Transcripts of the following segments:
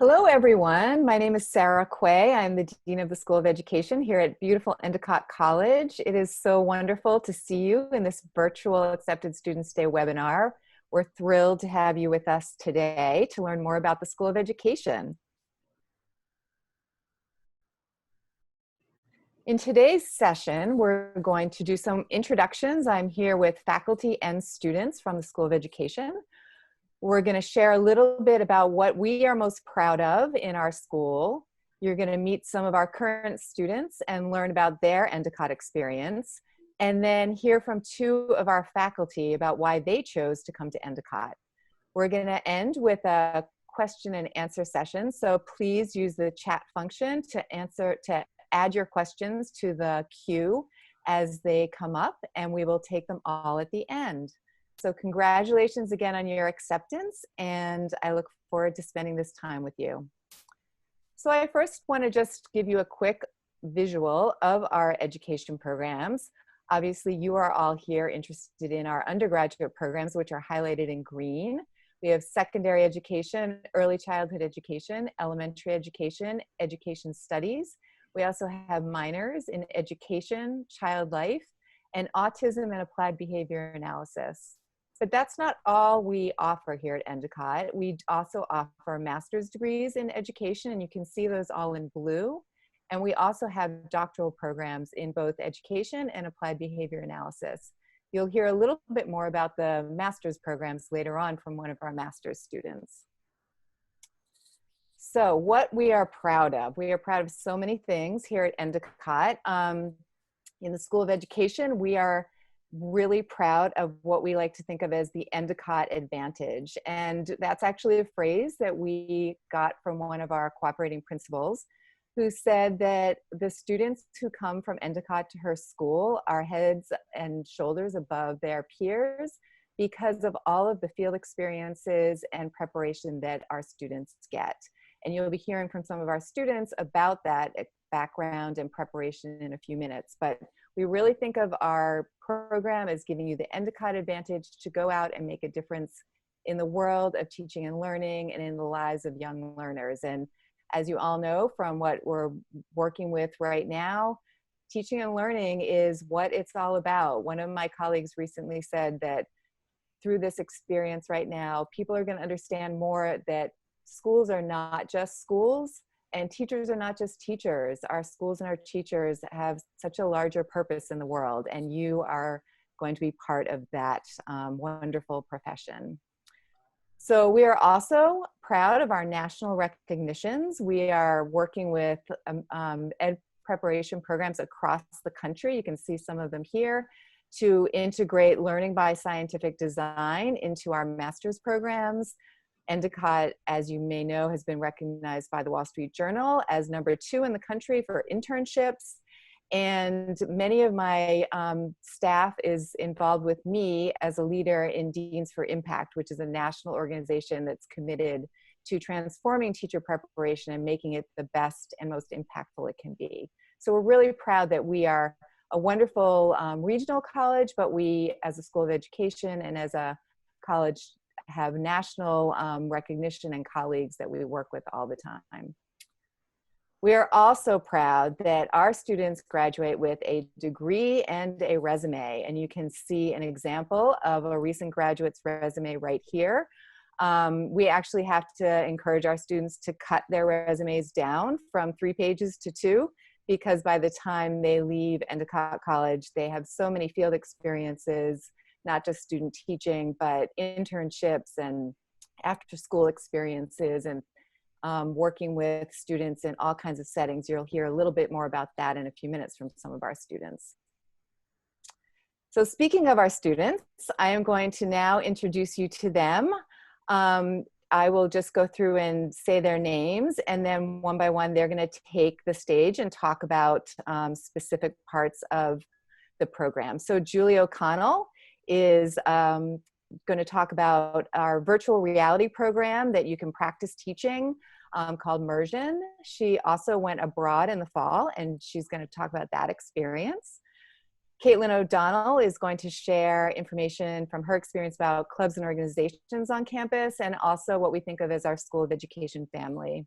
Hello, everyone. My name is Sara Quay. I'm the Dean of the School of Education here at beautiful Endicott College. It is so wonderful to see you in this virtual Accepted Students Day webinar. We're thrilled to have you with us today to learn more about the School of Education. In today's session, we're going to do some introductions. I'm here with faculty and students from the School of Education. We're going to share a little bit about what we are most proud of in our school. You're going to meet some of our current students and learn about their Endicott experience, and then hear from two of our faculty about why they chose to come to Endicott. We're going to end with a question and answer session, so please use the chat function to add your questions to the queue as they come up, and we will take them all at the end. So congratulations again on your acceptance, and I look forward to spending this time with you. So I first want to just give you a quick visual of our education programs. Obviously, you are all here interested in our undergraduate programs, which are highlighted in green. We have secondary education, early childhood education, elementary education, education studies. We also have minors in education, child life, and autism and applied behavior analysis. But that's not all we offer here at Endicott. We also offer master's degrees in education, and you can see those all in blue. And we also have doctoral programs in both education and applied behavior analysis. You'll hear a little bit more about the master's programs later on from one of our master's students. So what we are proud of. We are proud of so many things here at Endicott. In the School of Education, we are really proud of what we like to think of as the Endicott Advantage. And that's actually a phrase that we got from one of our cooperating principals, who said that the students who come from Endicott to her school are heads and shoulders above their peers because of all of the field experiences and preparation that our students get. And you'll be hearing from some of our students about that background and preparation in a few minutes. But we really think of our program as giving you the Endicott Advantage to go out and make a difference in the world of teaching and learning and in the lives of young learners. And as you all know from what we're working with right now, teaching and learning is what it's all about. One of my colleagues recently said that through this experience right now, people are going to understand more that schools are not just schools, and teachers are not just teachers. Our schools and our teachers have such a larger purpose in the world, and you are going to be part of that wonderful profession. So we are also proud of our national recognitions. We are working with ed preparation programs across the country. You can see some of them here, to integrate learning by scientific design into our master's programs. Endicott, as you may know, has been recognized by the Wall Street Journal as #2 in the country for internships. And many of my staff is involved with me as a leader in Deans for Impact, which is a national organization that's committed to transforming teacher preparation and making it the best and most impactful it can be. So we're really proud that we are a wonderful regional college, but we, as a School of Education and as a college, have national recognition and colleagues that we work with all the time. We are also proud that our students graduate with a degree and a resume, and you can see an example of a recent graduate's resume right here. We actually have to encourage our students to cut their resumes down from 3 pages to 2, because by the time they leave Endicott College, they have so many field experiences, not just student teaching, but internships and after-school experiences and working with students in all kinds of settings. You'll hear a little bit more about that in a few minutes from some of our students. So speaking of our students, I am going to now introduce you to them. I will just go through and say their names, and then one by one, they're going to take the stage and talk about specific parts of the program. So Julie O'Connell is going to talk about our virtual reality program that you can practice teaching called Immersion. She also went abroad in the fall, and she's going to talk about that experience. Caitlin O'Donnell is going to share information from her experience about clubs and organizations on campus, and also what we think of as our School of Education family.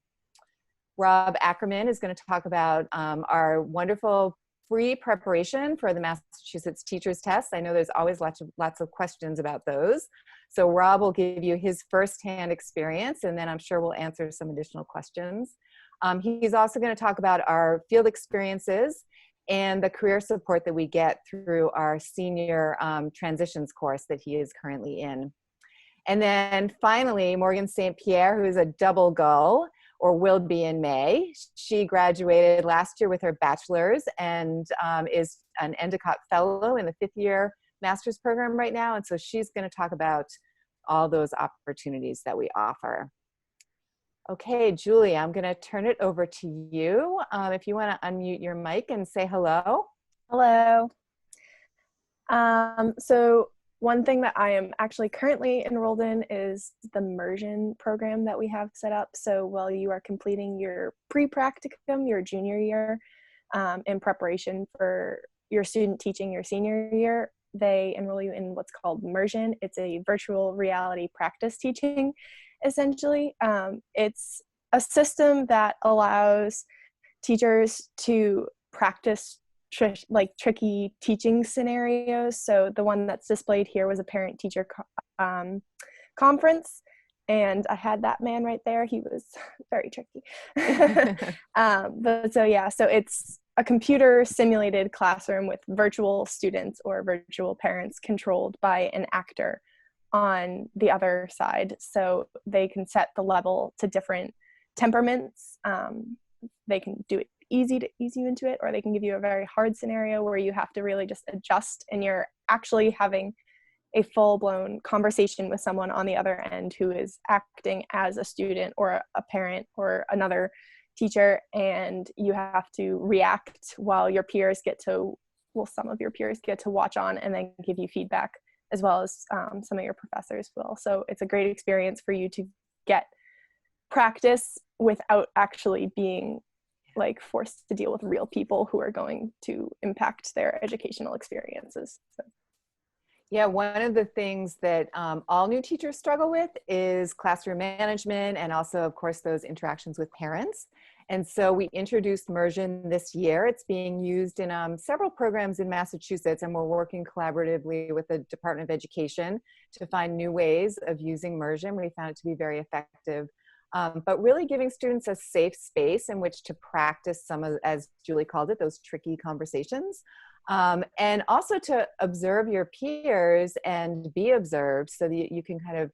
Rob Ackerman is going to talk about our wonderful free preparation for the Massachusetts Teachers Test. I know there's always lots of questions about those. So Rob will give you his firsthand experience, and then I'm sure we'll answer some additional questions. He's also going to talk about our field experiences and the career support that we get through our senior transitions course that he is currently in. And then finally, Morgan St. Pierre, who is a double gull, or will be in May. She graduated last year with her bachelor's and is an Endicott Fellow in the 5th year master's program right now. And so she's going to talk about all those opportunities that we offer. Okay, Julie, I'm going to turn it over to you. If you want to unmute your mic and say hello. Hello. So one thing that I am actually currently enrolled in is the Immersion program that we have set up. So while you are completing your pre-practicum, your junior year, in preparation for your student teaching your senior year, they enroll you in what's called Immersion. It's a virtual reality practice teaching, essentially. It's a system that allows teachers to practice tricky teaching scenarios. So the one that's displayed here was a parent-teacher conference, and I had that man right there. He was very tricky. But so yeah, so it's a computer simulated classroom with virtual students or virtual parents controlled by an actor on the other side. So they can set the level to different temperaments. They can do it easy to ease you into it, or they can give you a very hard scenario where you have to really just adjust, and you're actually having a full-blown conversation with someone on the other end who is acting as a student or a parent or another teacher, and you have to react while your peers get to, well, some of your peers get to watch on and then give you feedback, as well as some of your professors will. So it's a great experience for you to get practice without actually being like forced to deal with real people who are going to impact their educational experiences. So. Yeah, one of the things that all new teachers struggle with is classroom management, and also, of course, those interactions with parents. And so we introduced Immersion this year. It's being used in several programs in Massachusetts, and we're working collaboratively with the Department of Education to find new ways of using Immersion. We found it to be very effective. But really giving students a safe space in which to practice some of, as Julie called it, those tricky conversations. And also to observe your peers and be observed, so that you can kind of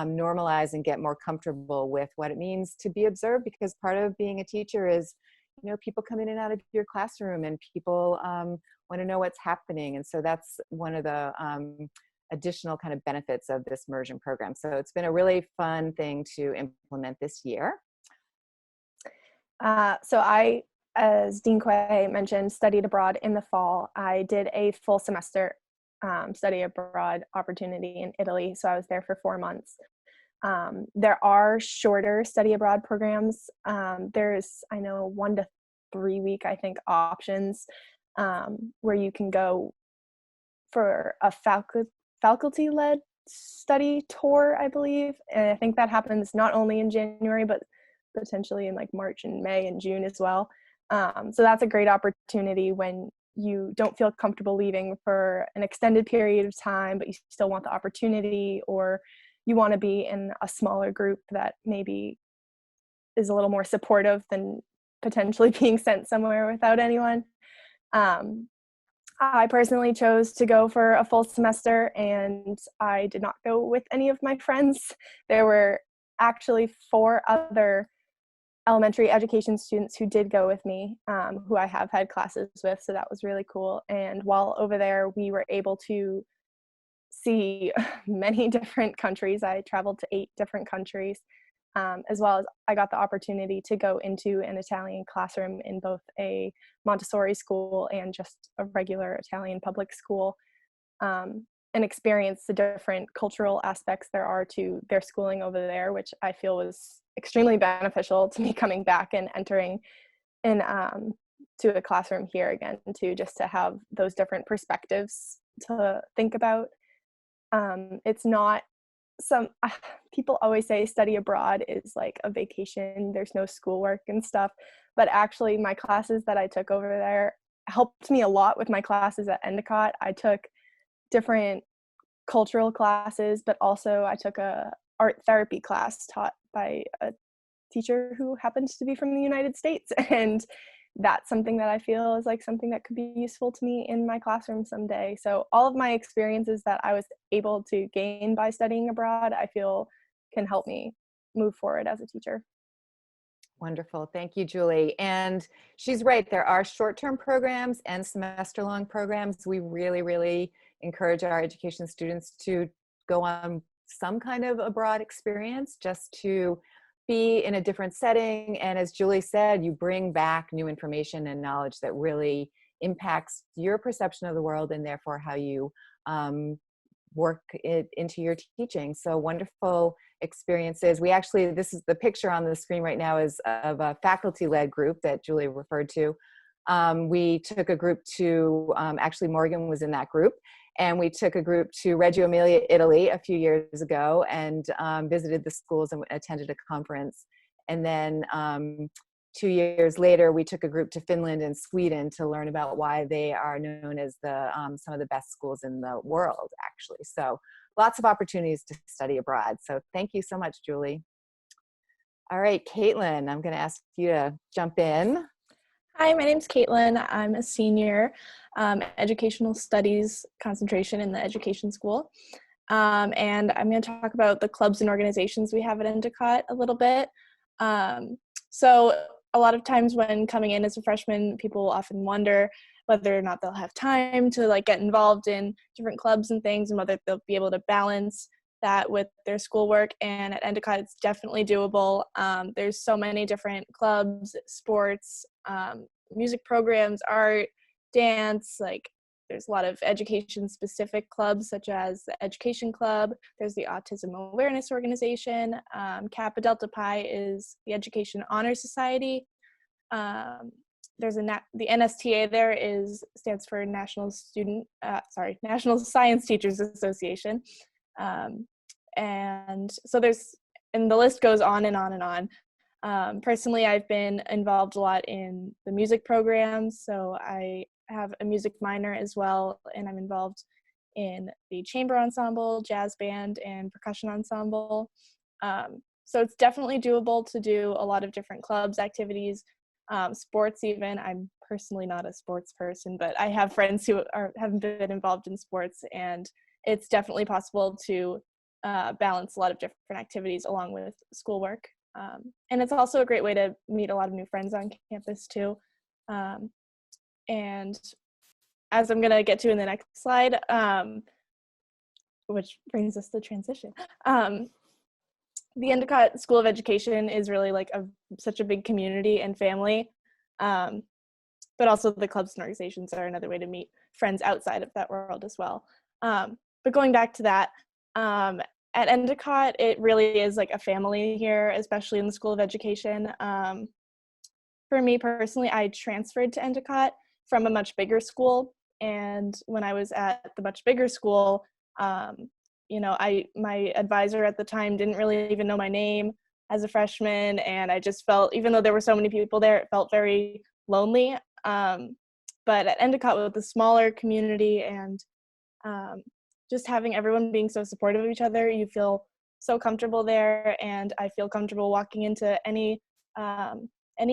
normalize and get more comfortable with what it means to be observed, because part of being a teacher is, you know, people come in and out of your classroom, and people want to know what's happening. And so that's one of the additional kind of benefits of this Immersion program. So it's been a really fun thing to implement this year. So I, as Dean Quay mentioned, studied abroad in the fall. I did a full semester study abroad opportunity in Italy. So I was there for 4 months. There are shorter study abroad programs. There's, I know, 1 to 3 week, I think, options where you can go for a faculty-led study tour, I believe. And I think that happens not only in January, but potentially in like March and May and June as well. So that's a great opportunity when you don't feel comfortable leaving for an extended period of time, but you still want the opportunity, or you want to be in a smaller group that maybe is a little more supportive than potentially being sent somewhere without anyone. I personally chose to go for a full semester, and I did not go with any of my friends. There were actually 4 other elementary education students who did go with me, who I have had classes with, so that was really cool. And while over there, we were able to see many different countries. I traveled to 8 different countries, as well as I got the opportunity to go into an Italian classroom in both a Montessori school and just a regular Italian public school, and experience the different cultural aspects there are to their schooling over there, which I feel was extremely beneficial to me coming back and entering an to a classroom here again too, just to have those different perspectives to think about. It's not some people always say study abroad is like a vacation, there's no schoolwork and stuff, but actually my classes that I took over there helped me a lot with my classes at Endicott. I took different cultural classes, but also I took a art therapy class taught by a teacher who happens to be from the United States, and that's something that I feel is like something that could be useful to me in my classroom someday. So all of my experiences that I was able to gain by studying abroad, I feel can help me move forward as a teacher. Wonderful. Thank you, Julie. And she's right. There are short-term programs and semester-long programs. We really, really encourage our education students to go on some kind of abroad experience just to be in a different setting. And as Julie said, you bring back new information and knowledge that really impacts your perception of the world and therefore how you work it into your teaching. So wonderful experiences. We actually, this is the picture on the screen right now is of a faculty-led group that Julie referred to. We took a group to, actually Morgan was in that group, and we took a group to Reggio Emilia, Italy a few years ago and visited the schools and attended a conference. And then 2 years later, we took a group to Finland and Sweden to learn about why they are known as the some of the best schools in the world, actually. So lots of opportunities to study abroad. So thank you so much, Julie. All right, Caitlin, I'm going to ask you to jump in. Hi, my name's Caitlin. I'm a senior, educational studies concentration in the education school. And I'm going to talk about the clubs and organizations we have at Endicott a little bit. So a lot of times when coming in as a freshman, people often wonder whether or not they'll have time to like get involved in different clubs and things, and whether they'll be able to balance that with their schoolwork. And at Endicott, it's definitely doable. There's so many different clubs, sports, music programs, art, dance, like there's a lot of education specific clubs such as the Education Club. There's the Autism Awareness Organization. Kappa Delta Pi is the Education Honor Society. There's the NSTA there stands for National Science Teachers Association. And so and the list goes on and on and on. Personally, I've been involved a lot in the music programs, so I have a music minor as well, and I'm involved in the chamber ensemble, jazz band, and percussion ensemble. So it's definitely doable to do a lot of different clubs, activities, sports even. I'm personally not a sports person, but I have friends who have been involved in sports, and it's definitely possible to balance a lot of different activities along with schoolwork. And it's also a great way to meet a lot of new friends on campus too. And as I'm going to get to in the next slide, which brings us to transition, the Endicott School of Education is really like such a big community and family, but also the clubs and organizations are another way to meet friends outside of that world as well. But going back to that, at Endicott, it really is like a family here, especially in the School of Education. For me personally, I transferred to Endicott from a much bigger school, and when I was at the much bigger school, my advisor at the time didn't really even know my name as a freshman, and I just felt, even though there were so many people there, it felt very lonely. But at Endicott, with the smaller community and just having everyone being so supportive of each other, you feel so comfortable there, and I feel comfortable walking into any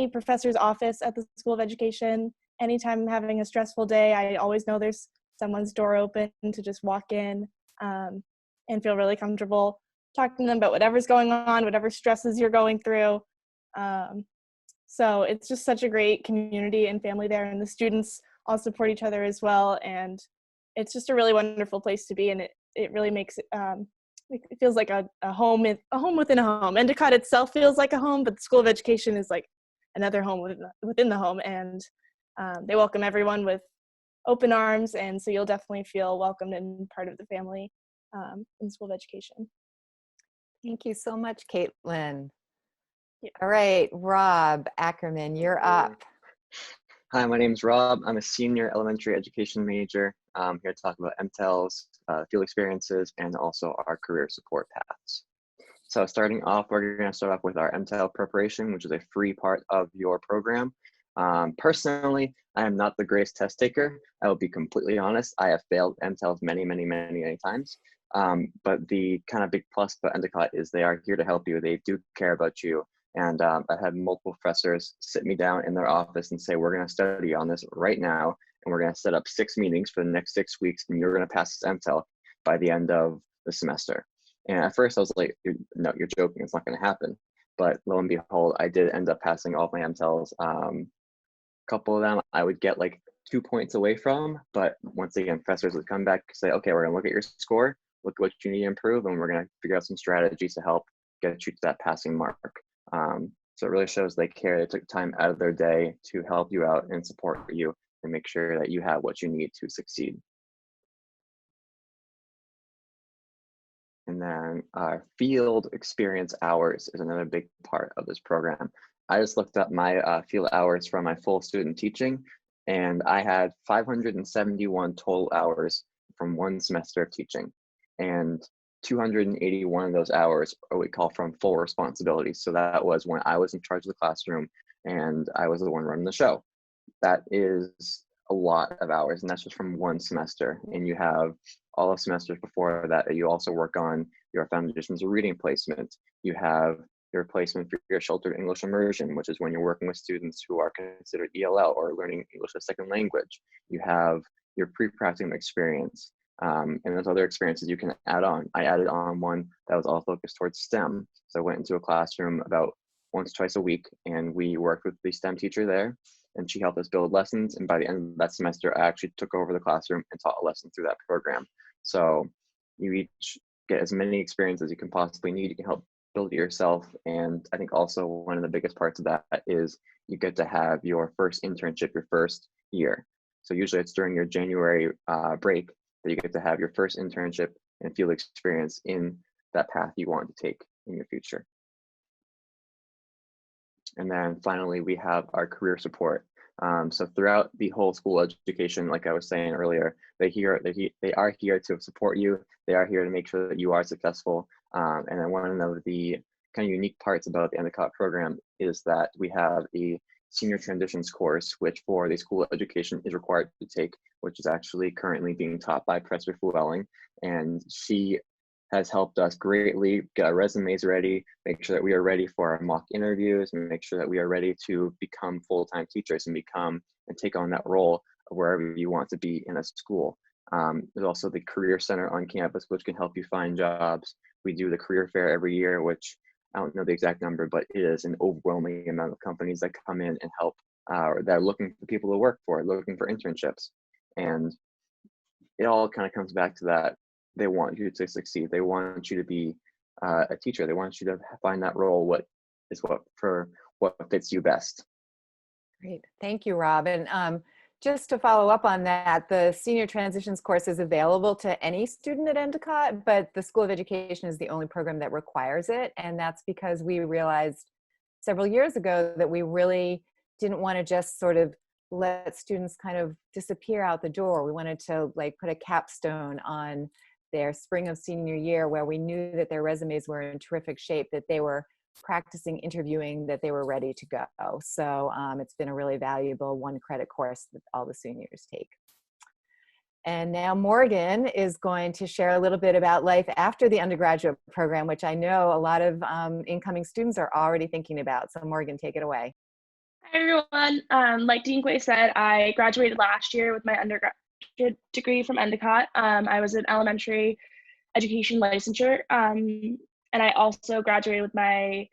professor's office at the School of Education. Anytime I'm having a stressful day, I always know there's someone's door open to just walk in and feel really comfortable talking to them about whatever's going on, whatever stresses you're going through. So it's just such a great community and family there, and the students all support each other as well, and it's just a really wonderful place to be, and it really makes it feels like a home within a home. Endicott itself feels like a home, but the School of Education is like another home within the home, and they welcome everyone with open arms, and so you'll definitely feel welcomed and part of the family in School of Education. Thank you so much, Caitlin. Yeah. All right, Rob Ackerman, you're up. Hi, my name is Rob. I'm a senior elementary education major. I'm here to talk about MTELs, field experiences, and also our career support paths. So starting off, we're going to start off with our MTEL preparation, which is a free part of your program. Personally, I am not the greatest test taker. I will be completely honest. I have failed MTELs many times. But the kind of big plus about Endicott is they are here to help you. They do care about you. And I've had multiple professors sit me down in their office and say, we're going to study on this right now. And we're going to set up 6 meetings for the next 6 weeks. And you're going to pass this MTEL by the end of the semester. And at first I was like, no, you're joking. It's not going to happen. But lo and behold, I did end up passing all my MTELs. A couple of them I would get like 2 points away from. But once again, professors would come back and say, okay, we're going to look at your score, look at what you need to improve, and we're going to figure out some strategies to help get you to that passing mark. So it really shows they care. They took time out of their day to help you out and support you and make sure that you have what you need to succeed. And then field experience hours is another big part of this program. I just looked up my field hours from my full student teaching, and I had 571 total hours from 1 semester of teaching. And 281 of those hours are what we call from full responsibility. So that was when I was in charge of the classroom and I was the one running the show. That is a lot of hours, and that's just from 1 semester. And you have all the semesters before that you also work on your foundations of reading placement. You have your placement for your sheltered English immersion, which is when you're working with students who are considered ELL or learning English as a second language. You have your pre-practicum experience. And there's other experiences you can add on. I added on one that was all focused towards STEM. So I went into a classroom about once, twice a week, and we worked with the STEM teacher there, and she helped us build lessons. And by the end of that semester, I actually took over the classroom and taught a lesson through that program. So you each get as many experiences as you can possibly need. You can help build it yourself. And I think also one of the biggest parts of that is you get to have your first internship your first year. So usually it's during your January break that you get to have your first internship and field experience in that path you want to take in your future. And then finally, we have our career support. So throughout the whole school education, like I was saying earlier, they are here to support you. They are here to make sure that you are successful. And then one of the kind of unique parts about the Endicott program is that we have a senior transitions course, which for the school education is required to take, which is actually currently being taught by Professor Flewelling. And she has helped us greatly get our resumes ready, make sure that we are ready for our mock interviews, and make sure that we are ready to become full-time teachers and take on that role of wherever you want to be in a school. There's also the Career Center on campus, which can help you find jobs. We do the career fair every year, which I don't know the exact number, but it is an overwhelming amount of companies that come in and help, that are looking for people to work for, looking for internships. And it all kind of comes back to that. They want you to succeed. They want you to be a teacher. They want you to find that role, what fits you best. Great. Thank you, Rob. And just to follow up on that, the Senior Transitions course is available to any student at Endicott, but the School of Education is the only program that requires it. And that's because we realized several years ago that we really didn't want to just sort of let students kind of disappear out the door. We wanted to like put a capstone on their spring of senior year where we knew that their resumes were in terrific shape, that they were practicing interviewing, that they were ready to go. So it's been a really valuable 1-credit course that all the seniors take. And now Morgan is going to share a little bit about life after the undergraduate program, which I know a lot of incoming students are already thinking about. So Morgan, take it away. Hi, everyone. Like Dean Quay said, I graduated last year with my undergraduate degree from Endicott. I was an elementary education licensure, and I also graduated with my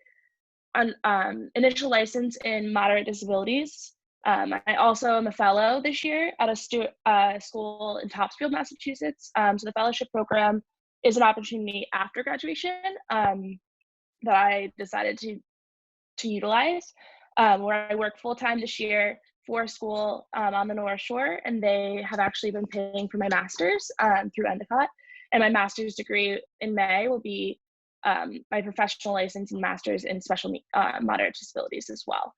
initial license in moderate disabilities. I also am a fellow this year at a school in Topsfield, Massachusetts. So the fellowship program is an opportunity after graduation that I decided to utilize, where I work full-time this year for a school on the North Shore, and they have actually been paying for my master's through Endicott. And my master's degree in May will be my professional license and master's in special moderate disabilities as well.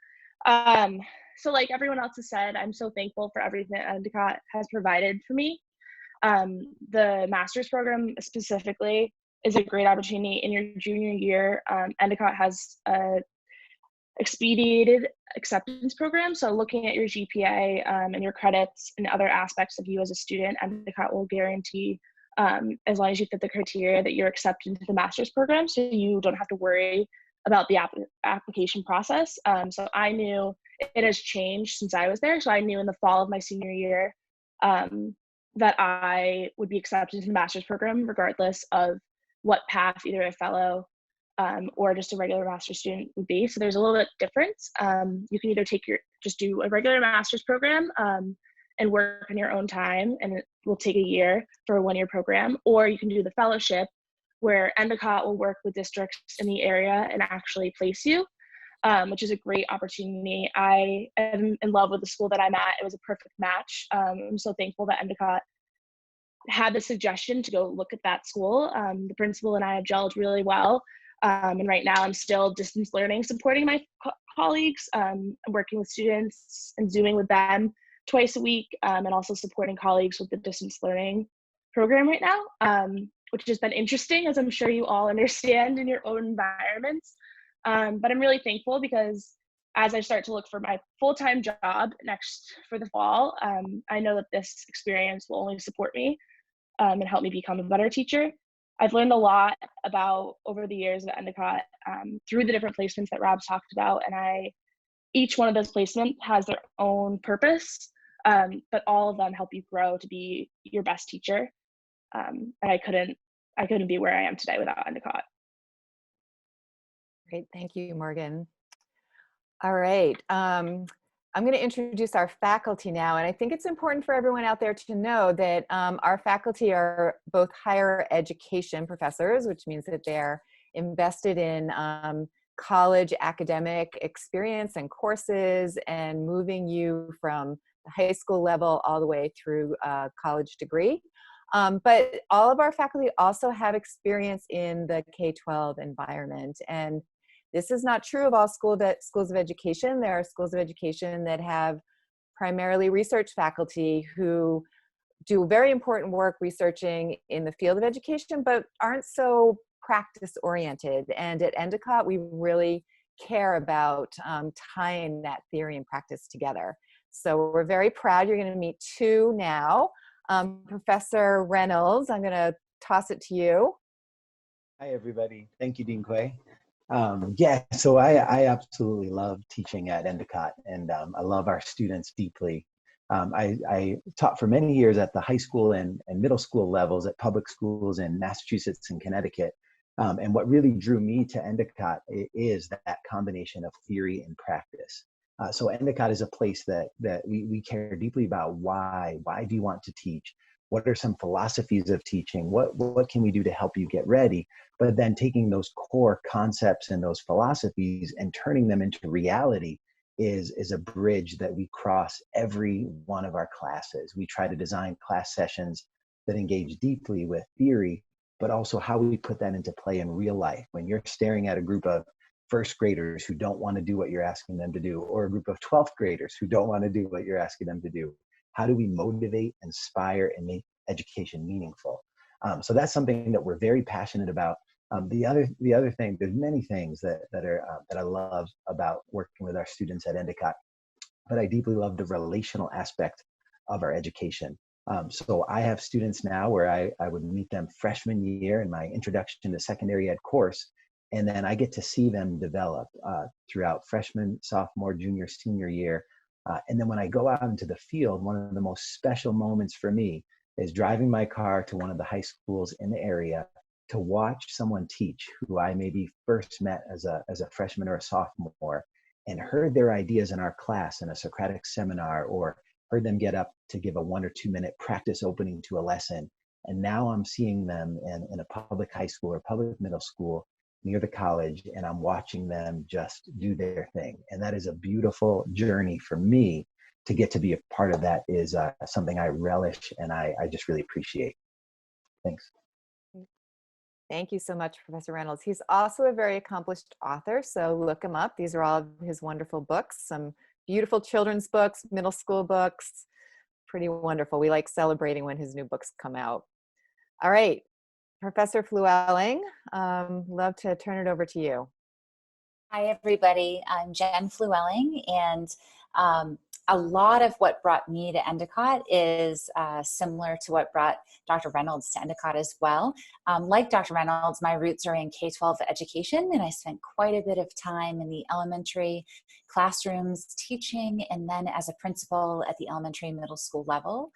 so like everyone else has said, I'm so thankful for everything that Endicott has provided for me. The master's program specifically is a great opportunity in your junior year. Endicott has a expedited acceptance program. So looking at your GPA and your credits and other aspects of you as a student, Endicott will guarantee, as long as you fit the criteria, that you're accepted into the master's program. So you don't have to worry about the application process. So I knew it has changed since I was there. So I knew in the fall of my senior year that I would be accepted into the master's program regardless of what path either a fellow or just a regular master's student would be. So there's a little bit difference. You can either just do a regular master's program and work on your own time, and it will take a year for a 1-year program, or you can do the fellowship where Endicott will work with districts in the area and actually place you, which is a great opportunity. I am in love with the school that I'm at. It was a perfect match. I'm so thankful that Endicott had the suggestion to go look at that school. The principal and I have gelled really well. And right now I'm still distance learning, supporting my colleagues. I'm working with students and Zooming with them twice a week, and also supporting colleagues with the distance learning program right now, which has been interesting, as I'm sure you all understand in your own environments. But I'm really thankful because as I start to look for my full-time job next for the fall, I know that this experience will only support me and help me become a better teacher. I've learned a lot about over the years at Endicott through the different placements that Rob's talked about, and each one of those placements has their own purpose, but all of them help you grow to be your best teacher. And I couldn't be where I am today without Endicott. Great, thank you, Morgan. All right, I'm going to introduce our faculty now, and I think it's important for everyone out there to know that our faculty are both higher education professors, which means that they're invested in college academic experience and courses and moving you from the high school level all the way through a college degree. But all of our faculty also have experience in the K-12 environment, and this is not true of all schools of education. There are schools of education that have primarily research faculty who do very important work researching in the field of education, but aren't so practice oriented. And at Endicott, we really care about tying that theory and practice together. So we're very proud. You're going to meet two now. Professor Reynolds, I'm going to toss it to you. Hi, everybody. Thank you, Dean Quay. Yeah, so I absolutely love teaching at Endicott, and I love our students deeply. I taught for many years at the high school and middle school levels at public schools in Massachusetts and Connecticut. And what really drew me to Endicott is that combination of theory and practice. So Endicott is a place that we care deeply about. Why do you want to teach? What are some philosophies of teaching? What can we do to help you get ready? But then taking those core concepts and those philosophies and turning them into reality is a bridge that we cross every one of our classes. We try to design class sessions that engage deeply with theory, but also how we put that into play in real life. When you're staring at a group of first graders who don't want to do what you're asking them to do, or a group of 12th graders who don't want to do what you're asking them to do, how do we motivate, inspire, and make education meaningful? So that's something that we're very passionate about. The other thing, there's many things that I love about working with our students at Endicott, but I deeply love the relational aspect of our education. So I have students now where I would meet them freshman year in my introduction to secondary ed course, and then I get to see them develop throughout freshman, sophomore, junior, senior year. And then when I go out into the field, one of the most special moments for me is driving my car to one of the high schools in the area to watch someone teach who I maybe first met as a freshman or a sophomore, and heard their ideas in our class in a Socratic seminar, or heard them get up to give a 1 or 2 minute practice opening to a lesson. And now I'm seeing them in a public high school or public middle school near the college, and I'm watching them just do their thing. And that is a beautiful journey for me. To get to be a part of that is something I relish and I just really appreciate. Thanks. Thank you so much, Professor Reynolds. He's also a very accomplished author, so look him up. These are all of his wonderful books, some beautiful children's books, middle school books. Pretty wonderful. We like celebrating when his new books come out. All right, Professor Flewelling, love to turn it over to you. Hi, everybody. I'm Jen Flewelling, and a lot of what brought me to Endicott is similar to what brought Dr. Reynolds to Endicott as well. Like Dr. Reynolds, my roots are in K-12 education, and I spent quite a bit of time in the elementary classrooms teaching, and then as a principal at the elementary and middle school level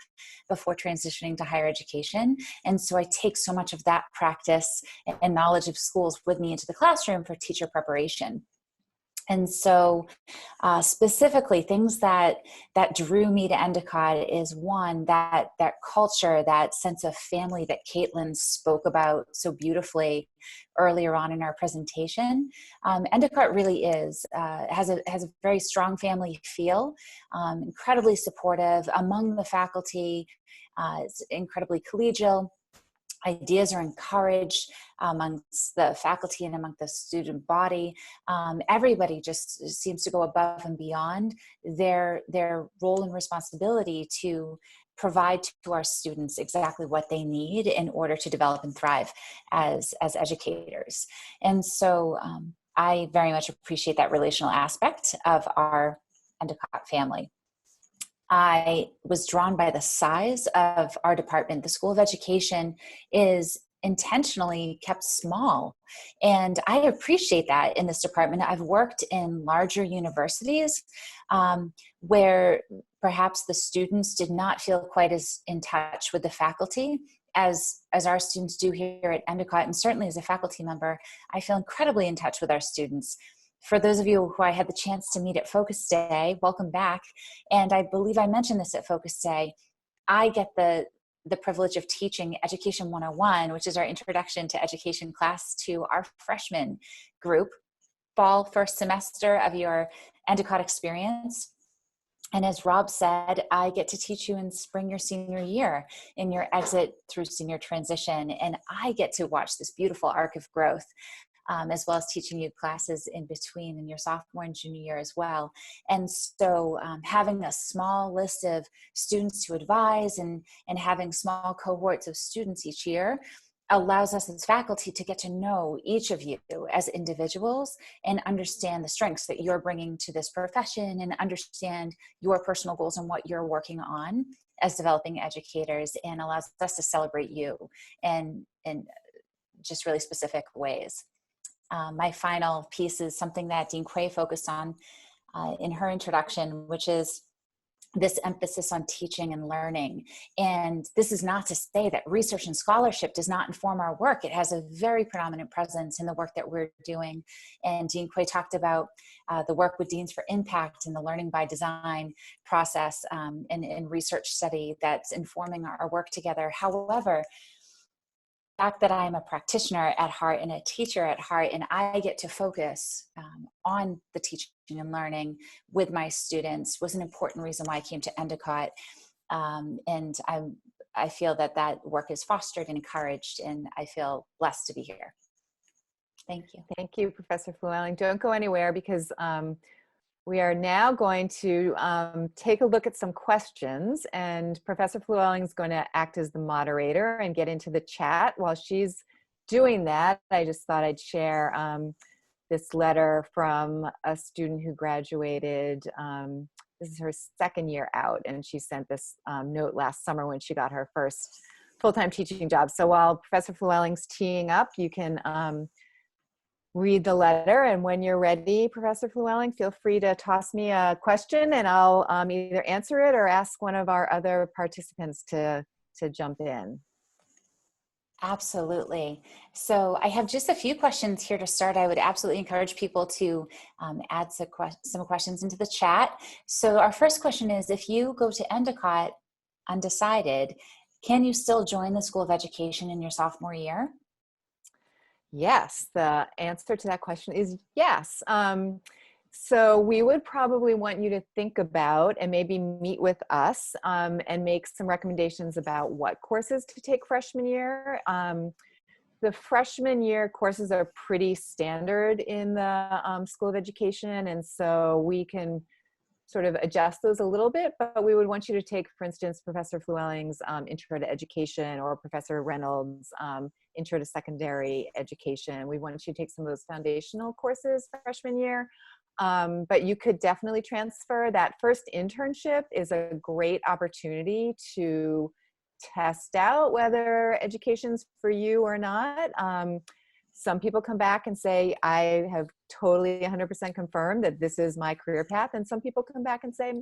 before transitioning to higher education. And so I take so much of that practice and knowledge of schools with me into the classroom for teacher preparation. And so specifically things that drew me to Endicott is one, that culture, that sense of family that Caitlin spoke about so beautifully earlier on in our presentation. Endicott really has a very strong family feel, incredibly supportive among the faculty. It's incredibly collegial. Ideas are encouraged amongst the faculty and among the student body. Everybody just seems to go above and beyond their role and responsibility to provide to our students exactly what they need in order to develop and thrive as educators. And so I very much appreciate that relational aspect of our Endicott family. I was drawn by the size of our department. The School of Education is intentionally kept small, and I appreciate that in this department. I've worked in larger universities where perhaps the students did not feel quite as in touch with the faculty as our students do here at Endicott, and certainly as a faculty member, I feel incredibly in touch with our students. For those of you who I had the chance to meet at Focus Day, welcome back. And I believe I mentioned this at Focus Day. I get the privilege of teaching Education 101, which is our introduction to education class to our freshman group, fall first semester of your Endicott experience. And as Rob said, I get to teach you in spring your senior year, in your exit through senior transition. And I get to watch this beautiful arc of growth. As well as teaching you classes in between in your sophomore and junior year as well. And so having a small list of students to advise and having small cohorts of students each year allows us as faculty to get to know each of you as individuals and understand the strengths that you're bringing to this profession and understand your personal goals and what you're working on as developing educators, and allows us to celebrate you in just really specific ways. My final piece is something that Dean Quay focused on in her introduction, which is this emphasis on teaching and learning. And this is not to say that research and scholarship does not inform our work. It has a very predominant presence in the work that we're doing. And Dean Quay talked about the work with Deans for Impact and the Learning by Design process and research study that's informing our work together. However, the fact that I'm a practitioner at heart and a teacher at heart, and I get to focus on the teaching and learning with my students, was an important reason why I came to Endicott. And I feel that work is fostered and encouraged, and I feel blessed to be here. Thank you. Thank you, Professor Flewelling. Don't go anywhere, because we are now going to take a look at some questions, and Professor Flewelling is going to act as the moderator and get into the chat. While she's doing that, I just thought I'd share this letter from a student who graduated. This is her second year out, and she sent this note last summer when she got her first full-time teaching job. So while Professor Flewelling's teeing up, you can read the letter, and when you're ready, Professor Flewelling, feel free to toss me a question, and I'll either answer it or ask one of our other participants to jump in. Absolutely. So I have just a few questions here to start. I would absolutely encourage people to add some questions into the chat. So our first question is, if you go to Endicott undecided, can you still join the School of Education in your sophomore year? Yes, the answer to that question is yes. So we would probably want you to think about and maybe meet with us and make some recommendations about what courses to take freshman year. The freshman year courses are pretty standard in the School of Education, and so we can sort of adjust those a little bit, but we would want you to take, for instance, Professor Flewelling's Intro to Education, or Professor Reynolds' Intro to Secondary Education. We want you to take some of those foundational courses freshman year. But you could definitely transfer. That first internship is a great opportunity to test out whether education's for you or not. Some people come back and say, I have totally 100% confirmed that this is my career path. And some people come back and say,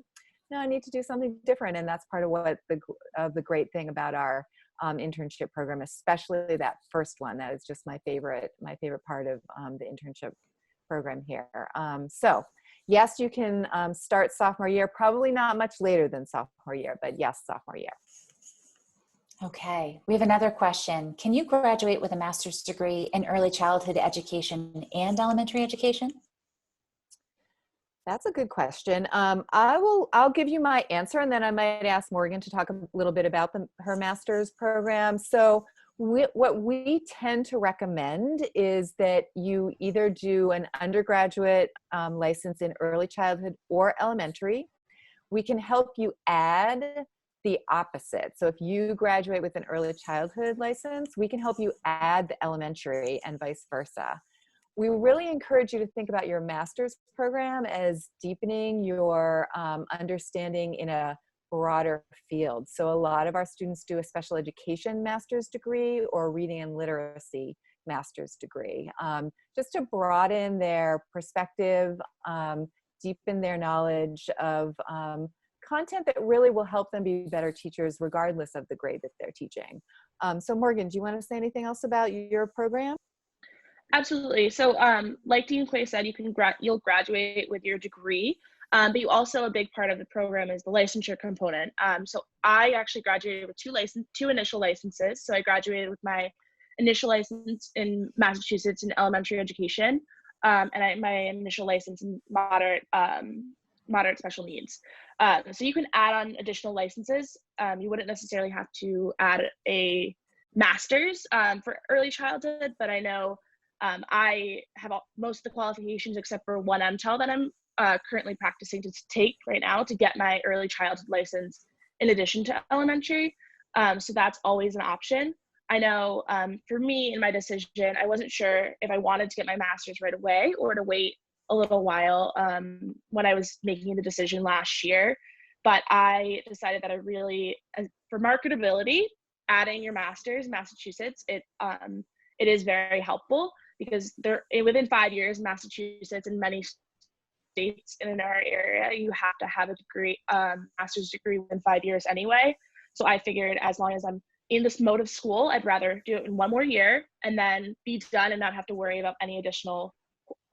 no, I need to do something different. And that's part of what the great thing about our internship program, especially that first one. That is just my favorite part of the internship program here. So yes, you can start sophomore year, probably not much later than sophomore year, but yes, sophomore year. Okay, we have another question. Can you graduate with a master's degree in early childhood education and elementary education? That's a good question. I'll give you my answer, and then I might ask Morgan to talk a little bit about her master's program. So what we tend to recommend is that you either do an undergraduate license in early childhood or elementary. We can help you add the opposite. So if you graduate with an early childhood license, we can help you add the elementary and vice versa. We really encourage you to think about your master's program as deepening your understanding in a broader field. So a lot of our students do a special education master's degree or reading and literacy master's degree, just to broaden their perspective, deepen their knowledge of content that really will help them be better teachers regardless of the grade that they're teaching. So Morgan, do you want to say anything else about your program? Absolutely. So like Dean Quay said, you'll graduate with your degree, but you also, a big part of the program is the licensure component. So I actually graduated with two initial licenses. So I graduated with my initial license in Massachusetts in elementary education, and my initial license in moderate special needs. So you can add on additional licenses. You wouldn't necessarily have to add a master's for early childhood, but I know I have most of the qualifications except for one MTEL that I'm currently practicing to take right now to get my early childhood license in addition to elementary. So that's always an option. I know for me in my decision, I wasn't sure if I wanted to get my master's right away or to wait a little while when I was making the decision last year. But I decided that for marketability, adding your master's in Massachusetts, it is very helpful because within 5 years, Massachusetts and many states in our area, you have to have a degree, master's degree within 5 years anyway. So I figured as long as I'm in this mode of school, I'd rather do it in one more year and then be done and not have to worry about any additional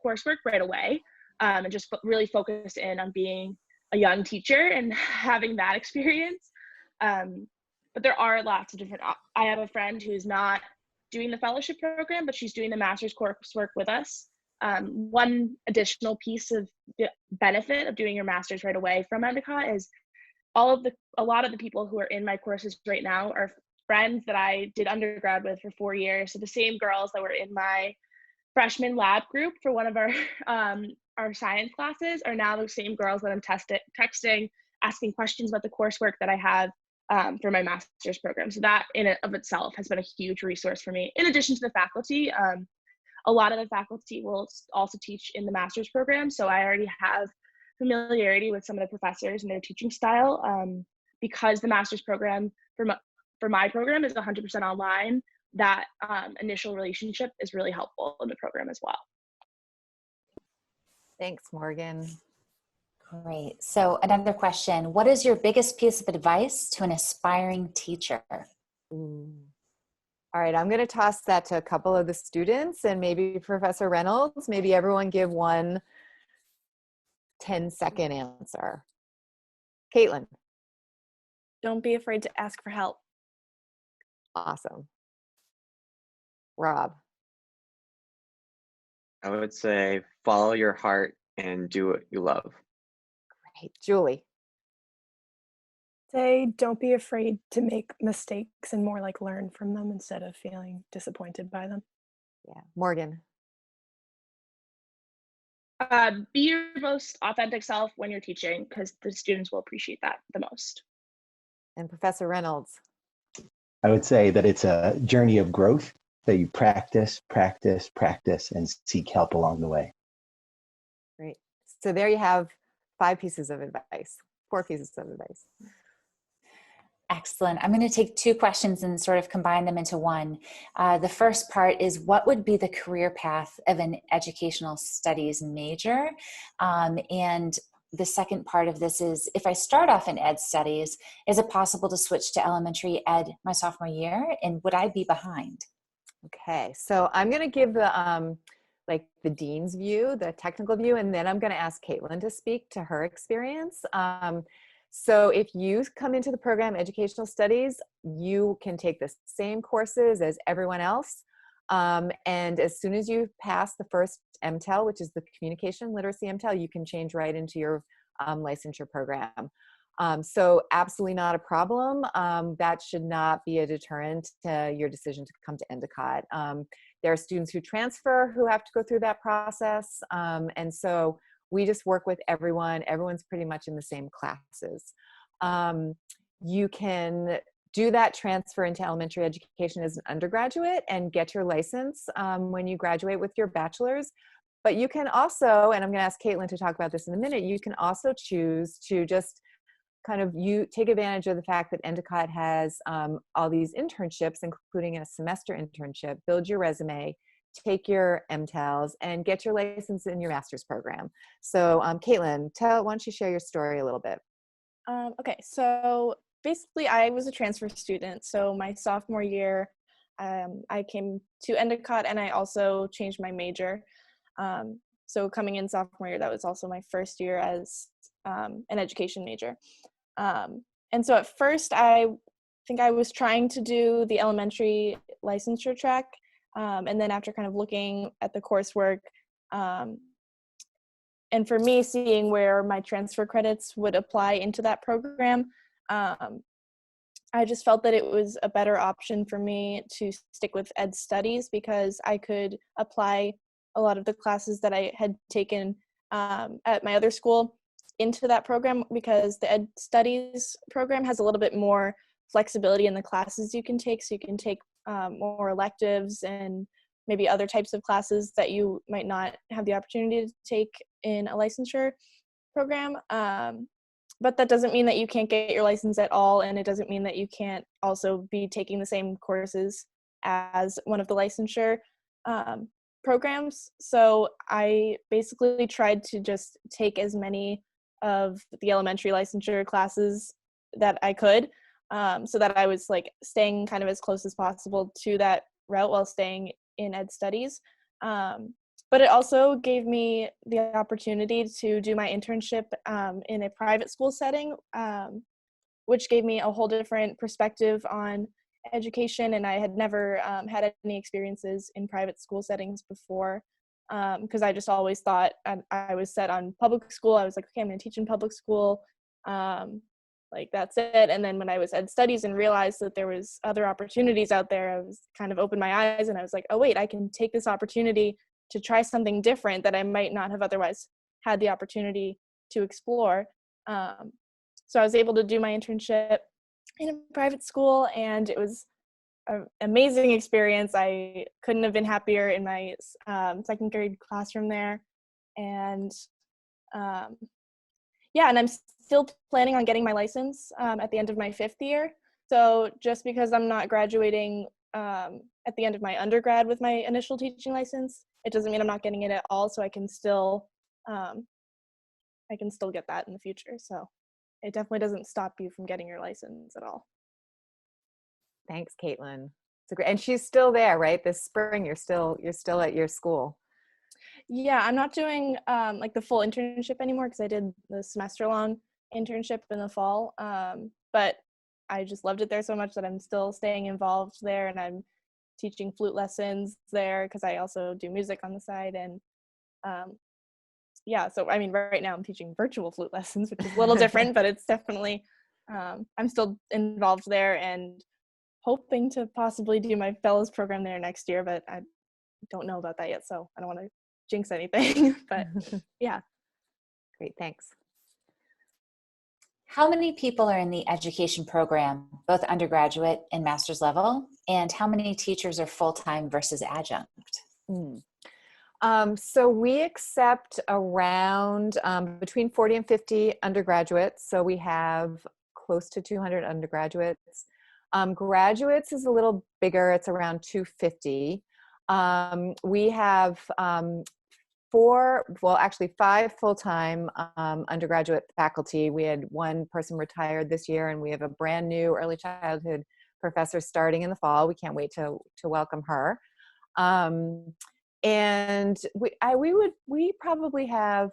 coursework right away, and just really focus in on being a young teacher and having that experience. But there are lots of different, I have a friend who's not doing the fellowship program, but she's doing the master's coursework with us. One additional piece of the benefit of doing your master's right away from Endicott is a lot of the people who are in my courses right now are friends that I did undergrad with for 4 years. So the same girls that were in my freshman lab group for one of our science classes are now the same girls that I'm texting, asking questions about the coursework that I have for my master's program. So that in and of itself has been a huge resource for me. In addition to the faculty, a lot of the faculty will also teach in the master's program. So I already have familiarity with some of the professors and their teaching style. Because the master's program for my program is 100% online, that initial relationship is really helpful in the program as well. Thanks, Morgan. Great. So another question, what is your biggest piece of advice to an aspiring teacher? Ooh. All right, I'm going to toss that to a couple of the students and maybe Professor Reynolds. Maybe everyone give one 10-second answer. Caitlin. Don't be afraid to ask for help. Awesome. Rob. I would say follow your heart and do what you love. Great. Julie. Say, don't be afraid to make mistakes and more like learn from them instead of feeling disappointed by them. Yeah. Morgan. Be your most authentic self when you're teaching, because the students will appreciate that the most. And Professor Reynolds? I would say that it's a journey of growth that you practice, practice, practice, and seek help along the way. Great. So there you have 4 pieces of advice. Excellent. I'm going to take 2 questions and sort of combine them into one. The first part is, what would be the career path of an educational studies major? And the second part of this is, if I start off in ed studies, is it possible to switch to elementary ed my sophomore year? And would I be behind? Okay, so I'm going to give the like the dean's view, the technical view, and then I'm going to ask Caitlin to speak to her experience. So if you come into the program educational studies, you can take the same courses as everyone else. And as soon as you pass the first MTEL, which is the communication literacy MTEL, you can change right into your licensure program. So absolutely not a problem. That should not be a deterrent to your decision to come to Endicott. There are students who transfer who have to go through that process. And so we just work with everyone. Everyone's pretty much in the same classes. You can do that transfer into elementary education as an undergraduate and get your license when you graduate with your bachelor's. But you can also, and I'm going to ask Caitlin to talk about this in a minute, you can also choose to just kind of take advantage of the fact that Endicott has all these internships, including a semester internship, build your resume, take your MTELs, and get your license in your master's program. So Caitlin, why don't you share your story a little bit? Okay, so basically I was a transfer student. So my sophomore year, I came to Endicott and I also changed my major. So coming in sophomore year, that was also my first year as an education major. And so at first I think I was trying to do the elementary licensure track. And then after kind of looking at the coursework, and for me, seeing where my transfer credits would apply into that program, I just felt that it was a better option for me to stick with ed studies, because I could apply a lot of the classes that I had taken at my other school into that program, because the ed studies program has a little bit more flexibility in the classes you can take. So you can take more electives and maybe other types of classes that you might not have the opportunity to take in a licensure program. But that doesn't mean that you can't get your license at all, and it doesn't mean that you can't also be taking the same courses as one of the licensure programs. So I basically tried to just take as many of the elementary licensure classes that I could, so that I was like staying kind of as close as possible to that route while staying in ed studies. But it also gave me the opportunity to do my internship in a private school setting, which gave me a whole different perspective on education. And I had never had any experiences in private school settings before, because I just always thought I was set on public school. I was like, okay, I'm going to teach in public school. Like that's it. And then when I was ed studies and realized that there was other opportunities out there, I was kind of opened my eyes and I was like, oh wait, I can take this opportunity to try something different that I might not have otherwise had the opportunity to explore. So I was able to do my internship in a private school, and it was an amazing experience. I couldn't have been happier in my second grade classroom there. And yeah, and I'm still planning on getting my license at the end of my 5th year. So just because I'm not graduating at the end of my undergrad with my initial teaching license, it doesn't mean I'm not getting it at all. So I can still get that in the future. So it definitely doesn't stop you from getting your license at all. Thanks, Caitlin. It's great, and she's still there, right? This spring, you're still at your school. Yeah, I'm not doing like the full internship anymore because I did the semester-long internship in the fall. But I just loved it there so much that I'm still staying involved there, and I'm teaching flute lessons there because I also do music on the side. And yeah, so I mean, right now I'm teaching virtual flute lessons, which is a little different, but it's definitely I'm still involved there and hoping to possibly do my fellows program there next year, but I don't know about that yet, so I don't want to jinx anything, but yeah. Great, thanks. How many people are in the education program, both undergraduate and master's level? And how many teachers are full-time versus adjunct? So we accept around between 40 and 50 undergraduates. So we have close to 200 undergraduates. Graduates is a little bigger. It's around 250. We have five full-time undergraduate faculty. We had one person retired this year, and we have a brand new early childhood professor starting in the fall. We can't wait to welcome her. And we probably have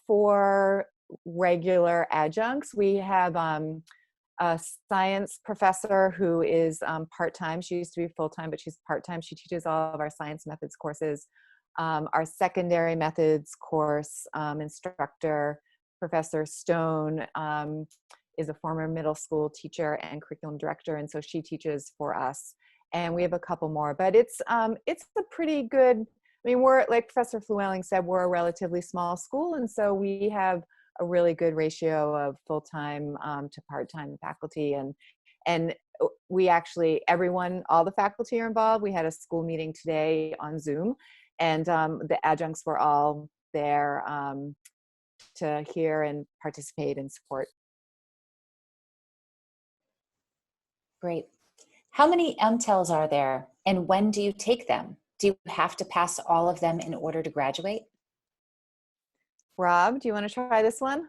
4 regular adjuncts. We have a science professor who is part-time. She used to be full-time, but she's part-time. She teaches all of our science methods courses. Our secondary methods course instructor, Professor Stone, is a former middle school teacher and curriculum director, and so she teaches for us. And we have a couple more, but it's a pretty good. I mean, we're, like Professor Flewelling said, we're a relatively small school, and so we have a really good ratio of full-time to part-time faculty, and we actually, all the faculty are involved. We had a school meeting today on Zoom, and the adjuncts were all there to hear and participate and support. Great. How many MTELs are there, and when do you take them? Do you have to pass all of them in order to graduate? Rob, do you want to try this one?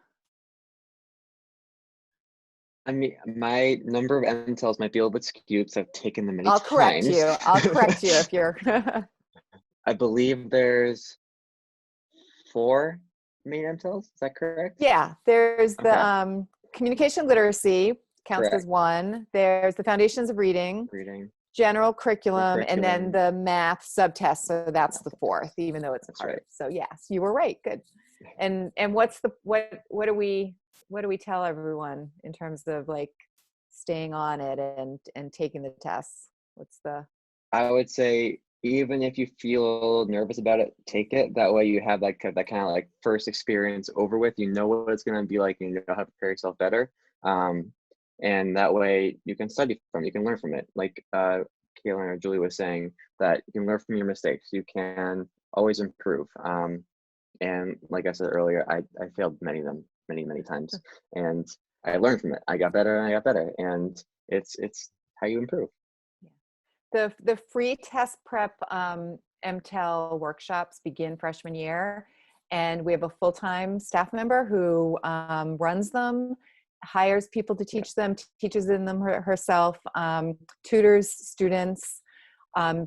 I mean, my number of MTELs might be a little bit skewed because I've taken them many I'll times. correct you. I'll correct you if you're. I believe there's 4 main MTELs. Is that correct? Yeah, there's Okay. the communication literacy counts Correct. as 1. There's the foundations of reading, general curriculum, and then the math subtest. So that's the 4th, even though it's part. Right. So yes, you were right. Good. And what do we tell everyone in terms of like staying on it and taking the tests? I would say, even if you feel nervous about it, take it. That way you have that kind of like first experience over with. You know what it's going to be like, and you know how to prepare yourself better. And that way you can study from it, you can learn from it. Like Kaylin or Julie was saying, that you can learn from your mistakes. You can always improve. And like I said earlier, I failed many of them, many times. And I learned from it. I got better and I got better. And it's how you improve. The free test prep MTEL workshops begin freshman year, and we have a full-time staff member who runs them, hires people to teach them, teaches in them herself, tutors students.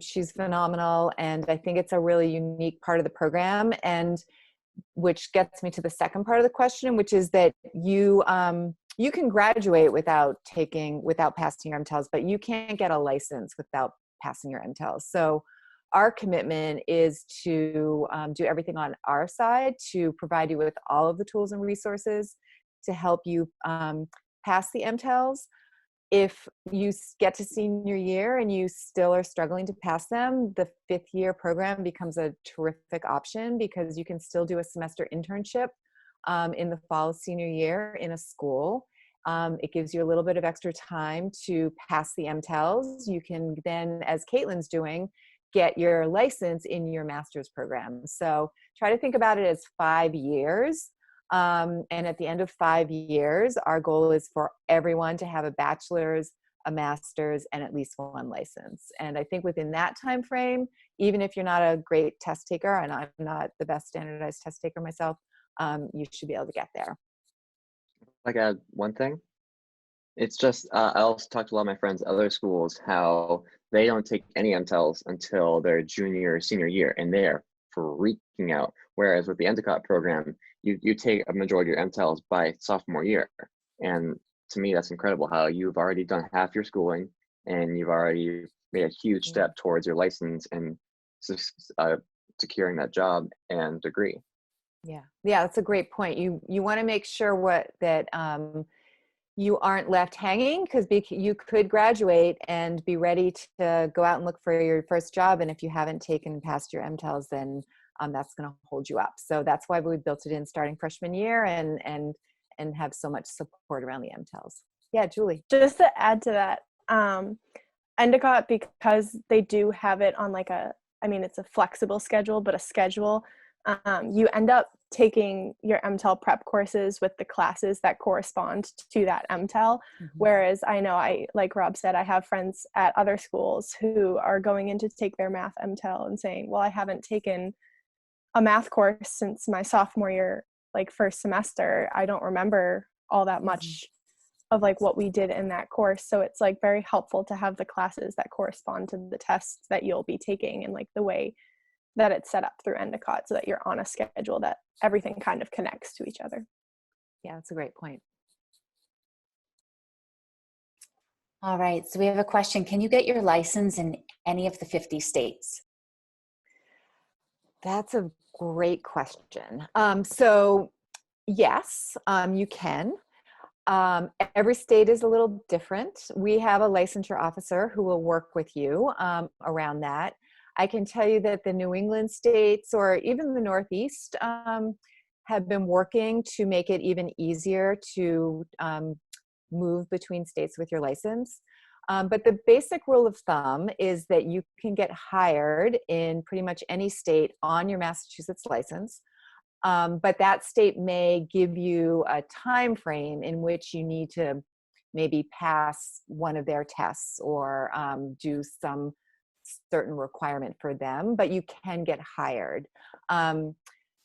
She's phenomenal, and I think it's a really unique part of the program, and which gets me to the second part of the question, which is that you can graduate without passing your MTELs, but you can't get a license without passing your MTELs. So our commitment is to do everything on our side to provide you with all of the tools and resources to help you pass the MTELs. If you get to senior year and you still are struggling to pass them, the 5th year program becomes a terrific option because you can still do a semester internship in the fall of senior year in a school. It gives you a little bit of extra time to pass the MTELs. You can then, as Caitlin's doing, get your license in your master's program. So try to think about it as 5 years. And at the end of 5 years, our goal is for everyone to have a bachelor's, a master's, and at least 1 license. And I think within that time frame, even if you're not a great test taker, and I'm not the best standardized test taker myself, you should be able to get there. Like add one thing. It's just I also talked to a lot of my friends at other schools how they don't take any MTELs until their junior or senior year, and they're freaking out. Whereas with the Endicott program, you take a majority of your MTELs by sophomore year. And to me, that's incredible how you've already done half your schooling and you've already made a huge step towards your license and securing that job and degree. Yeah, that's a great point. You want to make sure that you aren't left hanging, because you could graduate and be ready to go out and look for your first job. And if you haven't taken past your MTELs, then that's going to hold you up. So that's why we built it in starting freshman year and have so much support around the MTELs. Yeah, Julie. Just to add to that, Endicott, because they do have it on like it's a flexible schedule, but a schedule, you end up taking your MTEL prep courses with the classes that correspond to that MTEL. Whereas like Rob said, I have friends at other schools who are going in to take their math MTEL and saying, well, I haven't taken a math course since my sophomore year, like first semester. I don't remember all that much of like what we did in that course. So it's like very helpful to have the classes that correspond to the tests that you'll be taking, and like the way that it's set up through Endicott, so that you're on a schedule that everything kind of connects to each other. Yeah, that's a great point. All right, so we have a question. Can you get your license in any of the 50 states? That's a great question. So yes, you can. Every state is a little different. We have a licensure officer who will work with you around that. I can tell you that the New England states, or even the Northeast, have been working to make it even easier to move between states with your license. But the basic rule of thumb is that you can get hired in pretty much any state on your Massachusetts license. But that state may give you a time frame in which you need to maybe pass one of their tests or do some certain requirement for them, but you can get hired.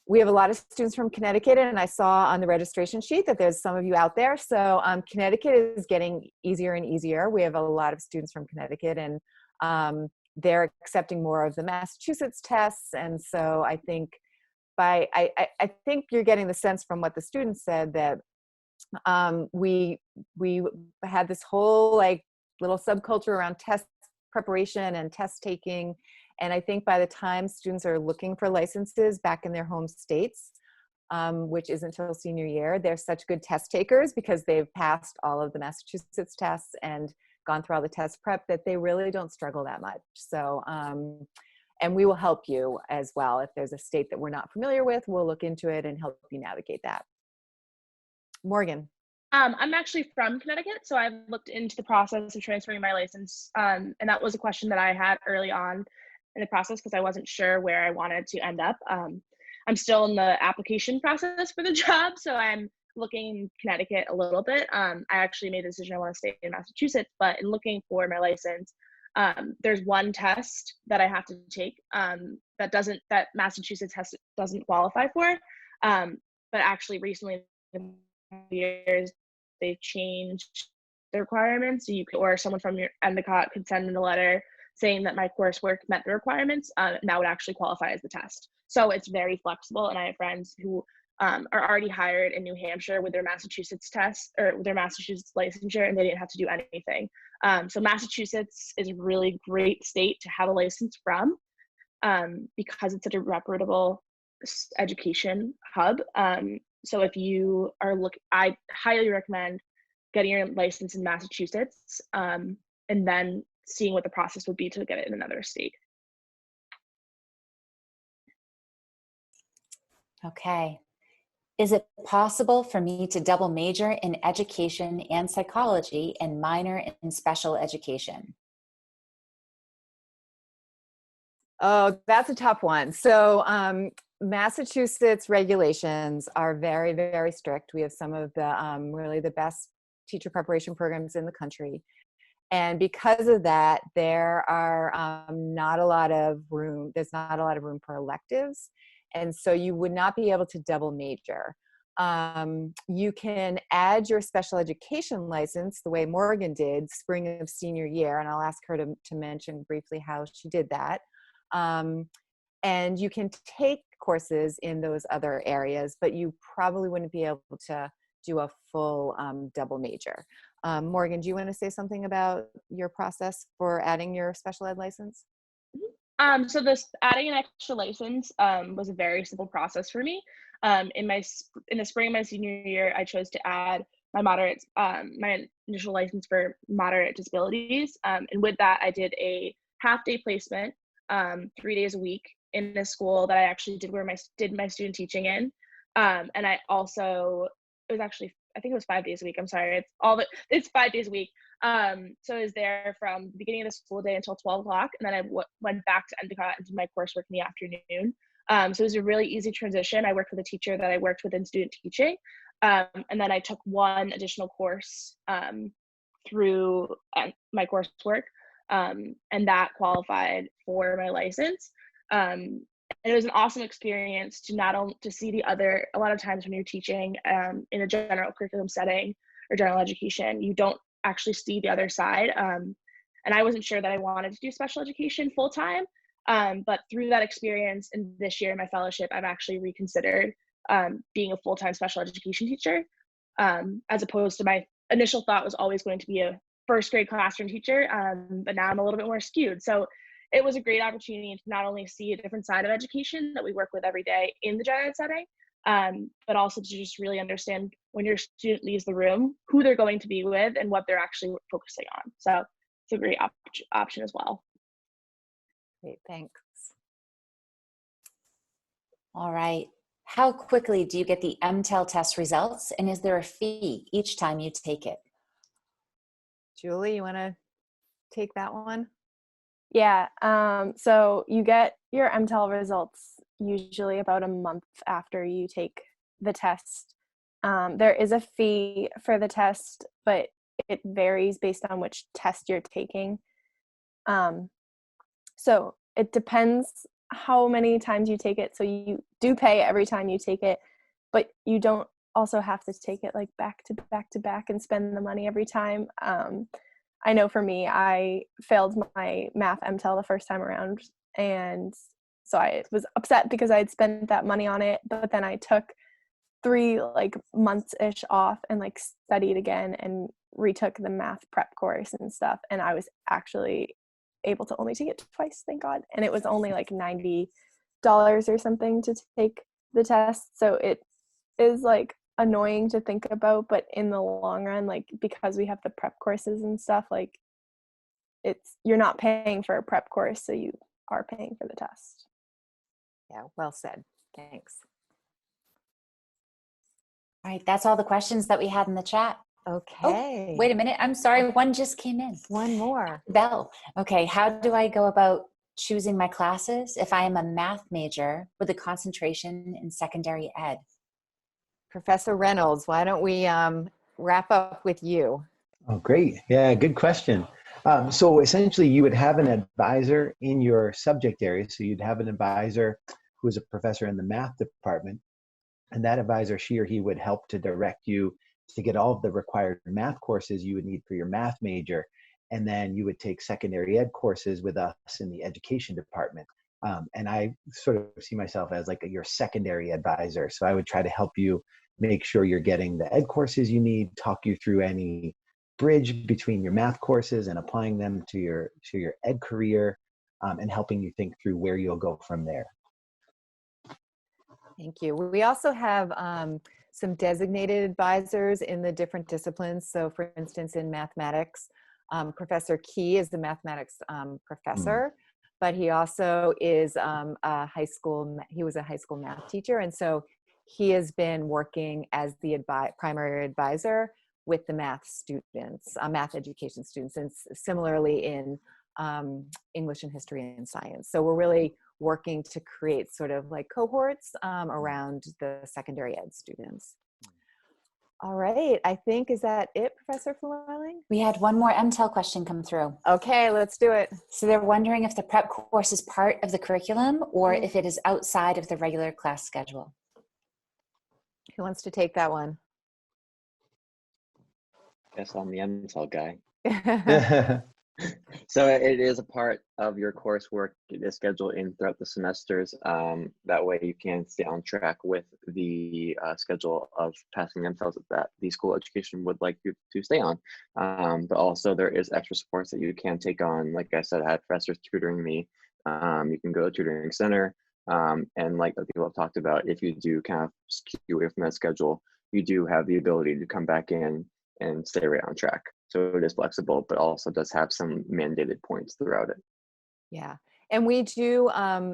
We have a lot of students from Connecticut, and I saw on the registration sheet that there's some of you out there. So Connecticut is getting easier and easier. We have a lot of students from Connecticut, and they're accepting more of the Massachusetts tests. And so I think I think you're getting the sense from what the students said that we had this whole like little subculture around test preparation and test taking. And I think by the time students are looking for licenses back in their home states, which isn't until senior year, they're such good test takers because they've passed all of the Massachusetts tests and gone through all the test prep that they really don't struggle that much. So, and we will help you as well. If there's a state that we're not familiar with, we'll look into it and help you navigate that. Morgan. I'm actually from Connecticut, so I've looked into the process of transferring my license. And that was a question that I had early on in the process because I wasn't sure where I wanted to end up. I'm still in the application process for the job, so I'm looking in Connecticut a little bit. I actually made the decision I want to stay in Massachusetts, but in looking for my license, there's one test that I have to take that Massachusetts doesn't qualify for. But actually recently, in years, they've changed the requirements. So or someone from your Endicott could send in a letter saying that my coursework met the requirements, and that would actually qualify as the test. So it's very flexible, and I have friends who are already hired in New Hampshire with their Massachusetts test or with their Massachusetts licensure, and they didn't have to do anything. So Massachusetts is a really great state to have a license from because it's such a reputable education hub. So if you are I highly recommend getting your license in Massachusetts and then seeing what the process would be to get it in another state. Okay. Is it possible for me to double major in education and psychology and minor in special education? Oh, that's a tough one. So Massachusetts regulations are very, very strict. We have some of the really the best teacher preparation programs in the country. And because of that, there are not a lot of room. There's not a lot of room for electives. And so you would not be able to double major. You can add your special education license the way Morgan did spring of senior year. And I'll ask her to mention briefly how she did that. And you can take courses in those other areas, but you probably wouldn't be able to do a full double major. Morgan, do you want to say something about your process for adding your special ed license? So this adding an extra license was a very simple process for me. In the spring of my senior year, I chose to add my initial license for moderate disabilities. And with that, I did a half-day placement, 3 days a week in a school that I actually did did my student teaching in. And I also, it was actually, I think it was 5 days a week. I'm sorry, it's 5 days a week. So I was there from the beginning of the school day until 12 o'clock, and then I went back to Endicott and did my coursework in the afternoon. So it was a really easy transition. I worked with a teacher that I worked with in student teaching. And then I took one additional course through my coursework, and that qualified for my license. And it was an awesome experience to not only to see a lot of times when you're teaching in a general curriculum setting or general education, you don't actually see the other side. And I wasn't sure that I wanted to do special education full time. But through that experience and this year in my fellowship, I've actually reconsidered being a full-time special education teacher, as opposed to my initial thought was always going to be a first grade classroom teacher, but now I'm a little bit more skewed. So it was a great opportunity to not only see a different side of education that we work with every day in the gen ed setting, but also to just really understand when your student leaves the room, who they're going to be with and what they're actually focusing on. So it's a great option as well. Great, thanks. All right. How quickly do you get the MTEL test results, and is there a fee each time you take it? Julie, you want to take that one? Yeah, so you get your MTEL results usually about a month after you take the test. There is a fee for the test, but it varies based on which test you're taking. So it depends how many times you take it. So you do pay every time you take it, but you don't also have to take it like back to back to back and spend the money every time. I know for me, I failed my math MTEL the first time around, and so I was upset because I had spent that money on it, but then I took 3 months-ish off and studied again and retook the math prep course and stuff, and I was actually able to only take it twice, thank God, and it was only $90 or something to take the test. So it is annoying to think about, but in the long run, because we have the prep courses and stuff, you're not paying for a prep course, so you are paying for the test. Yeah, well said. Thanks. All right, that's all the questions that we had in the chat. Okay. Oh, wait a minute. I'm sorry. One just came in. One more. Belle. Okay. How do I go about choosing my classes if I am a math major with a concentration in secondary ed? Professor Reynolds, why don't we wrap up with you? Oh, great. Yeah, good question. So essentially, you would have an advisor in your subject area. So you'd have an advisor who is a professor in the math department. And that advisor, she or he would help to direct you to get all of the required math courses you would need for your math major. And then you would take secondary ed courses with us in the education department. And I sort of see myself as your secondary advisor. So I would try to help you make sure you're getting the ed courses you need, talk you through any bridge between your math courses and applying them to your ed career, and helping you think through where you'll go from there. Thank you. We also have some designated advisors in the different disciplines. So for instance, in mathematics, Professor Quay is the mathematics professor, but he also is he was a high school math teacher. And so he has been working as the primary advisor with the math students, math education students, and similarly in English and history and science. So we're really working to create sort of cohorts around the secondary ed students. All right, I think, is that it, Professor Flewelling? We had one more MTEL question come through. Okay, let's do it. So they're wondering if the prep course is part of the curriculum or if it is outside of the regular class schedule. Who wants to take that one? Guess I'm the MTEL guy. So it is a part of your coursework. It is scheduled in throughout the semesters. That way you can stay on track with the schedule of passing MTELs that the school education would like you to stay on. But also there is extra supports that you can take on. Like I said, I had professors tutoring me. You can go to tutoring center. And like the people have talked about, if you do kind of skew away from that schedule, you do have the ability to come back in and stay right on track. So it is flexible, but also does have some mandated points throughout it. Yeah. And we do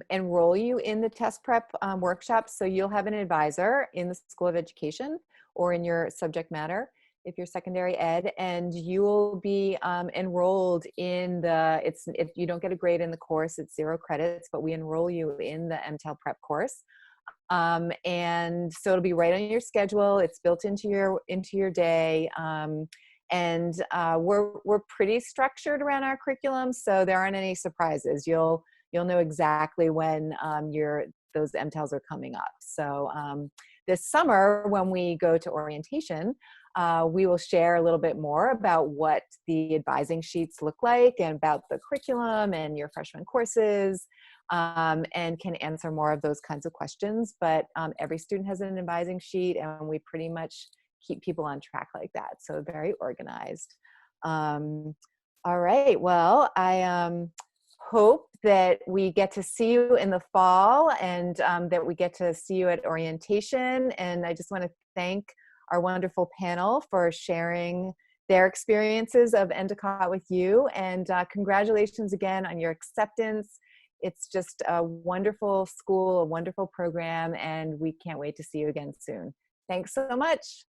enroll you in the test prep workshops. So you'll have an advisor in the School of Education or in your subject matter, if you're secondary ed, and you will be enrolled in the, if you don't get a grade in the course, it's 0 credits, but we enroll you in the MTEL prep course. And so it'll be right on your schedule. It's built into your day. And we're pretty structured around our curriculum, so there aren't any surprises. You'll know exactly when those MTELs are coming up. So this summer, when we go to orientation, we will share a little bit more about what the advising sheets look like and about the curriculum and your freshman courses, and can answer more of those kinds of questions. But every student has an advising sheet, and we pretty much keep people on track like that. So very organized. All right. Well, I hope that we get to see you in the fall, and that we get to see you at orientation. And I just want to thank our wonderful panel for sharing their experiences of Endicott with you. And congratulations again on your acceptance. It's just a wonderful school, a wonderful program, and we can't wait to see you again soon. Thanks so much.